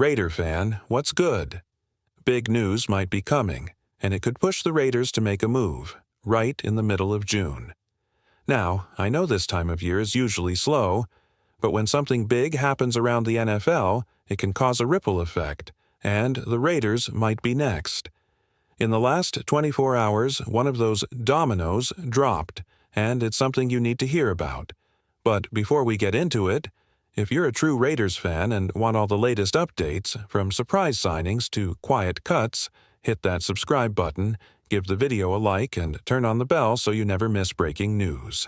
Raider fan, what's good? Big news might be coming, and it could push the Raiders to make a move, right in the middle of June. Now, I know this time of year is usually slow, but when something big happens around the NFL, it can cause a ripple effect, and the Raiders might be next. In the last 24 hours, one of those dominoes dropped, and it's something you need to hear about. But before we get into it, if you're a true Raiders fan and want all the latest updates, from surprise signings to quiet cuts, hit that subscribe button, give the video a like, and turn on the bell so you never miss breaking news.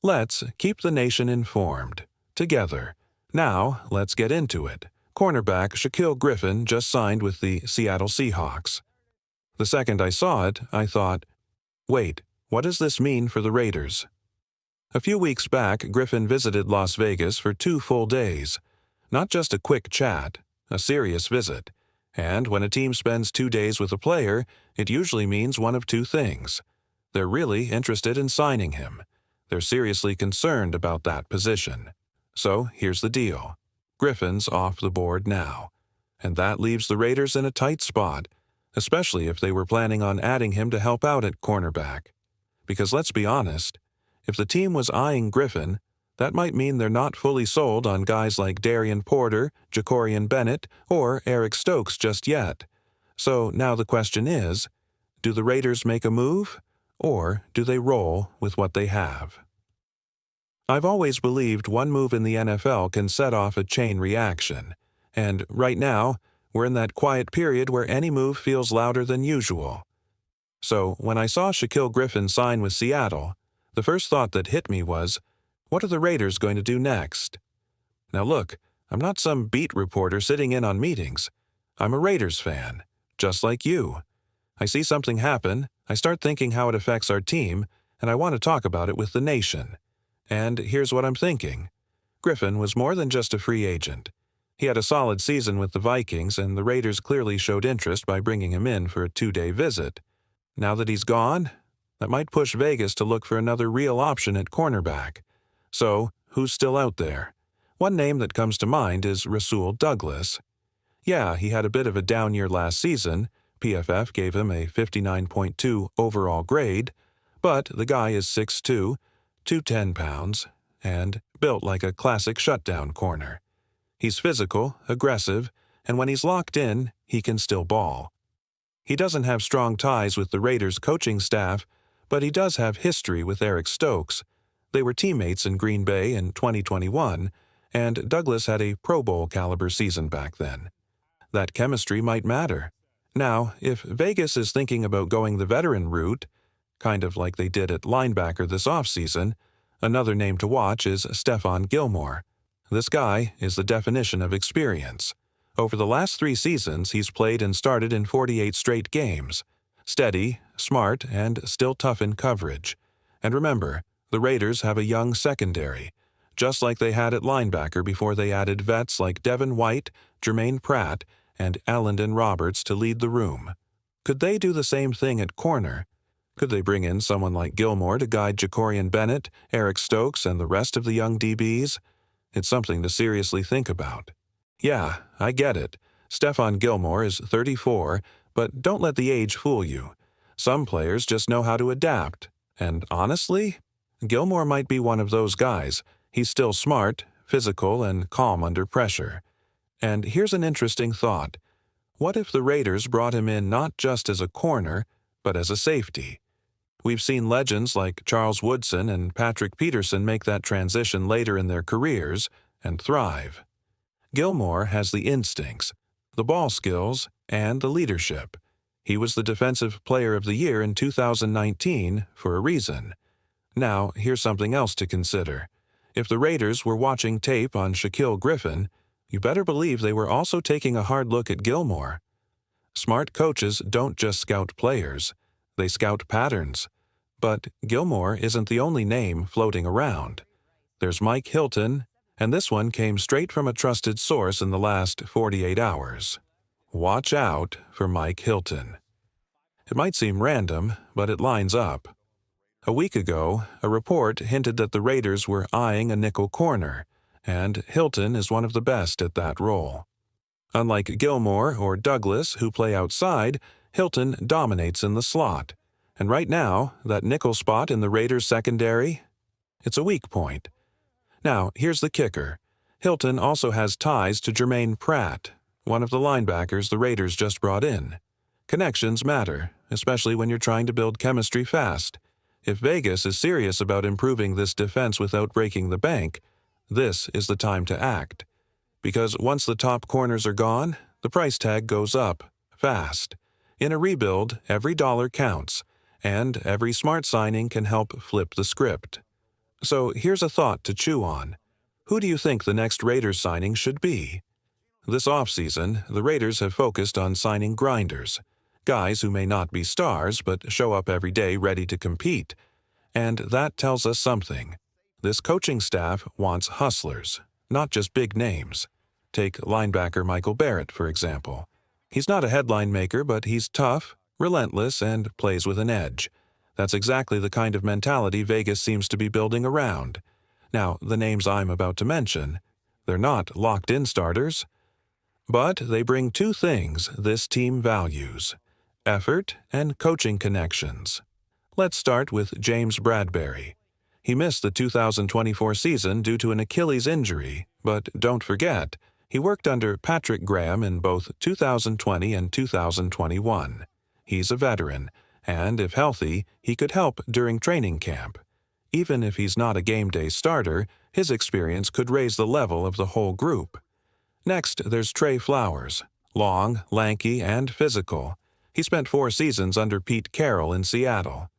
Let's keep the nation informed, together. Now, let's get into it. Cornerback Shaquille Griffin just signed with the Seattle Seahawks. The second I saw it, I thought, wait, what does this mean for the Raiders? A few weeks back, Griffin visited Las Vegas for 2 full days. Not just a quick chat, a serious visit. And when a team spends 2 days with a player, it usually means one of 2 things. They're really interested in signing him. They're seriously concerned about that position. So here's the deal. Griffin's off the board now. And that leaves the Raiders in a tight spot, especially if they were planning on adding him to help out at cornerback. Because let's be honest, if the team was eyeing Griffin, that might mean they're not fully sold on guys like Darian Porter, Jacorian Bennett, or Eric Stokes just yet. So now the question is, do the Raiders make a move, or do they roll with what they have? I've always believed one move in the NFL can set off a chain reaction, and right now, we're in that quiet period where any move feels louder than usual. So when I saw Shaquille Griffin sign with Seattle, the first thought that hit me was, what are the Raiders going to do next? Now look, I'm not some beat reporter sitting in on meetings. I'm a Raiders fan, just like you. I see something happen, I start thinking how it affects our team, and I want to talk about it with the nation. And here's what I'm thinking. Griffin was more than just a free agent. He had a solid season with the Vikings, and the Raiders clearly showed interest by bringing him in for a 2-day visit. Now that he's gone, that might push Vegas to look for another real option at cornerback. So, who's still out there? One name that comes to mind is Rasul Douglas. Yeah, he had a bit of a down year last season. PFF gave him a 59.2 overall grade, but the guy is 6'2", 210 pounds, and built like a classic shutdown corner. He's physical, aggressive, and when he's locked in, he can still ball. He doesn't have strong ties with the Raiders' coaching staff, but he does have history with Eric Stokes. They were teammates in Green Bay in 2021, and Douglas had a Pro Bowl caliber season back then. That chemistry might matter. Now, if Vegas is thinking about going the veteran route, kind of like they did at linebacker this offseason, another name to watch is Stephon Gilmore. This guy is the definition of experience. Over the last 3 seasons, he's played and started in 48 straight games. Steady, smart, and still tough in coverage. And remember, the Raiders have a young secondary, just like they had at linebacker before they added vets like Devin White, Jermaine Pratt, and Alendon Roberts to lead the room. Could they do the same thing at corner? Could they bring in someone like Gilmore to guide Jacorian Bennett, Eric Stokes, and the rest of the young DBs? It's something to seriously think about. Yeah, I get it. Stephon Gilmore is 34, but don't let the age fool you. Some players just know how to adapt. And honestly, Gilmore might be one of those guys. He's still smart, physical, and calm under pressure. And here's an interesting thought. What if the Raiders brought him in not just as a corner, but as a safety? We've seen legends like Charles Woodson and Patrick Peterson make that transition later in their careers and thrive. Gilmore has the instincts, the ball skills, and the leadership. He was the Defensive Player of the Year in 2019 for a reason. Now, here's something else to consider. If the Raiders were watching tape on Shaquille Griffin, you better believe they were also taking a hard look at Gilmore. Smart coaches don't just scout players, they scout patterns. But Gilmore isn't the only name floating around. There's Mike Hilton, and this one came straight from a trusted source in the last 48 hours. Watch out for Mike Hilton. It might seem random, but it lines up. A week ago, a report hinted that the Raiders were eyeing a nickel corner, and Hilton is one of the best at that role. Unlike Gilmore or Douglas, who play outside, Hilton dominates in the slot. And right now, that nickel spot in the Raiders' secondary, it's a weak point. Now, here's the kicker. Hilton also has ties to Jermaine Pratt, one of the linebackers the Raiders just brought in. Connections matter, especially when you're trying to build chemistry fast. If Vegas is serious about improving this defense without breaking the bank, this is the time to act. Because once the top corners are gone, the price tag goes up, fast. In a rebuild, every dollar counts, and every smart signing can help flip the script. So here's a thought to chew on. Who do you think the next Raiders signing should be? This offseason, the Raiders have focused on signing grinders, guys who may not be stars but show up every day ready to compete. And that tells us something. This coaching staff wants hustlers, not just big names. Take linebacker Michael Barrett, for example. He's not a headline maker, but he's tough, relentless, and plays with an edge. That's exactly the kind of mentality Vegas seems to be building around. Now, the names I'm about to mention, they're not locked-in starters, but they bring two things this team values: effort and coaching connections. Let's start with James Bradberry. He missed the 2024 season due to an Achilles injury, but don't forget, he worked under Patrick Graham in both 2020 and 2021. He's a veteran, and if healthy, he could help during training camp. Even if he's not a game-day starter, his experience could raise the level of the whole group. Next, there's Trey Flowers, long, lanky, and physical. He spent 4 seasons under Pete Carroll in Seattle.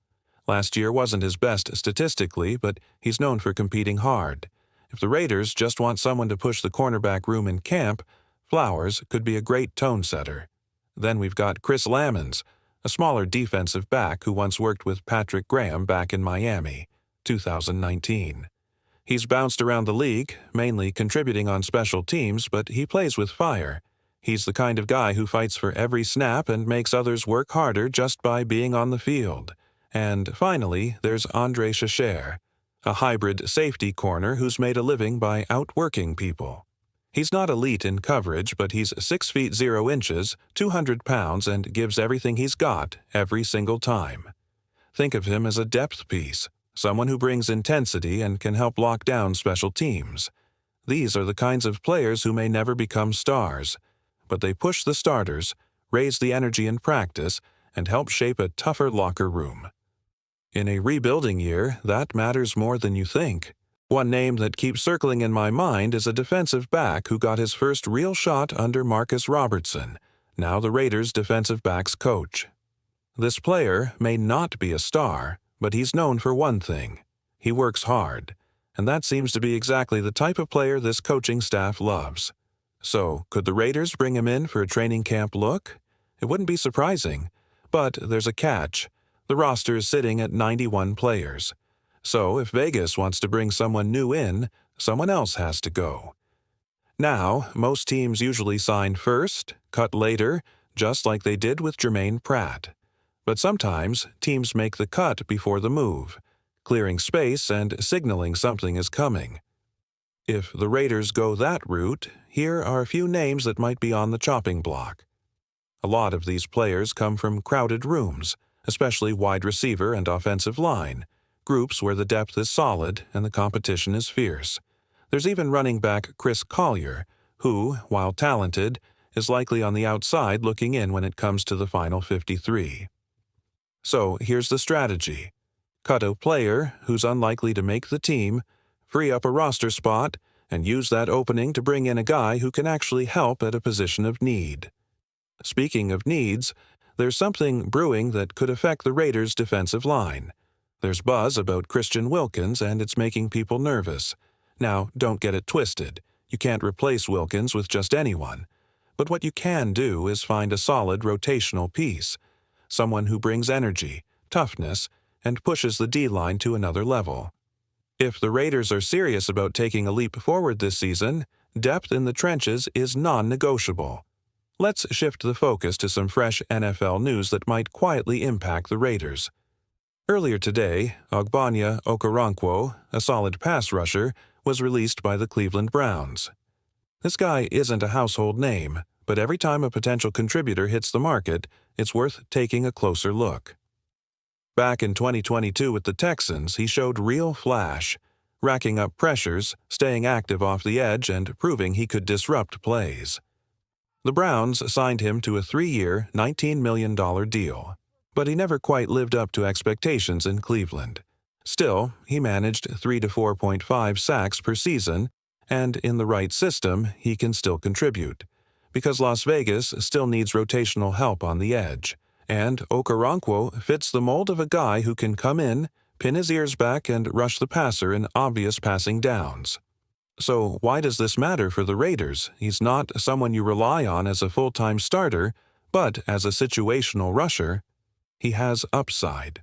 Last year wasn't his best statistically, but he's known for competing hard. If the Raiders just want someone to push the cornerback room in camp, Flowers could be a great tone setter. Then we've got Chris Lammons, a smaller defensive back who once worked with Patrick Graham back in Miami, 2019. He's bounced around the league, mainly contributing on special teams, but he plays with fire. He's the kind of guy who fights for every snap and makes others work harder just by being on the field. And finally, there's Chachere, a hybrid safety corner who's made a living by outworking people. He's not elite in coverage, but he's 6 feet 0 inches, 200 pounds, and gives everything he's got every single time. Think of him as a depth piece, someone who brings intensity and can help lock down special teams. These are the kinds of players who may never become stars, but they push the starters, raise the energy in practice, and help shape a tougher locker room. In a rebuilding year, that matters more than you think. One name that keeps circling in my mind is a defensive back who got his first real shot under Marcus Robertson, now the Raiders' defensive backs coach. This player may not be a star, but he's known for one thing: he works hard, and that seems to be exactly the type of player this coaching staff loves. So, could the Raiders bring him in for a training camp look? It wouldn't be surprising, but there's a catch. The roster is sitting at 91 players. So if Vegas wants to bring someone new in, someone else has to go. Now, most teams usually sign first, cut later, just like they did with Jermaine Pratt. But sometimes, teams make the cut before the move, clearing space and signaling something is coming. If the Raiders go that route, here are a few names that might be on the chopping block. A lot of these players come from crowded rooms, especially wide receiver and offensive line, groups where the depth is solid and the competition is fierce. There's even running back Chris Collier, who, while talented, is likely on the outside looking in when it comes to the final 53. So here's the strategy. Cut a player who's unlikely to make the team, free up a roster spot, and use that opening to bring in a guy who can actually help at a position of need. Speaking of needs, there's something brewing that could affect the Raiders' defensive line. There's buzz about Christian Wilkins, and it's making people nervous. Now, don't get it twisted. You can't replace Wilkins with just anyone. But what you can do is find a solid rotational piece, someone who brings energy, toughness, and pushes the D-line to another level. If the Raiders are serious about taking a leap forward this season, depth in the trenches is non-negotiable. Let's shift the focus to some fresh NFL news that might quietly impact the Raiders. Earlier today, Ogbonnia Okoronkwo, a solid pass rusher, was released by the Cleveland Browns. This guy isn't a household name, but every time a potential contributor hits the market, it's worth taking a closer look. Back in 2022 with the Texans, he showed real flash, racking up pressures, staying active off the edge, and proving he could disrupt plays. The Browns signed him to a 3-year, $19 million deal, but he never quite lived up to expectations in Cleveland. Still, he managed 3 to 4.5 sacks per season, and in the right system, he can still contribute, because Las Vegas still needs rotational help on the edge, and Okoronkwo fits the mold of a guy who can come in, pin his ears back, and rush the passer in obvious passing downs. So why does this matter for the Raiders? He's not someone you rely on as a full-time starter, but as a situational rusher, he has upside.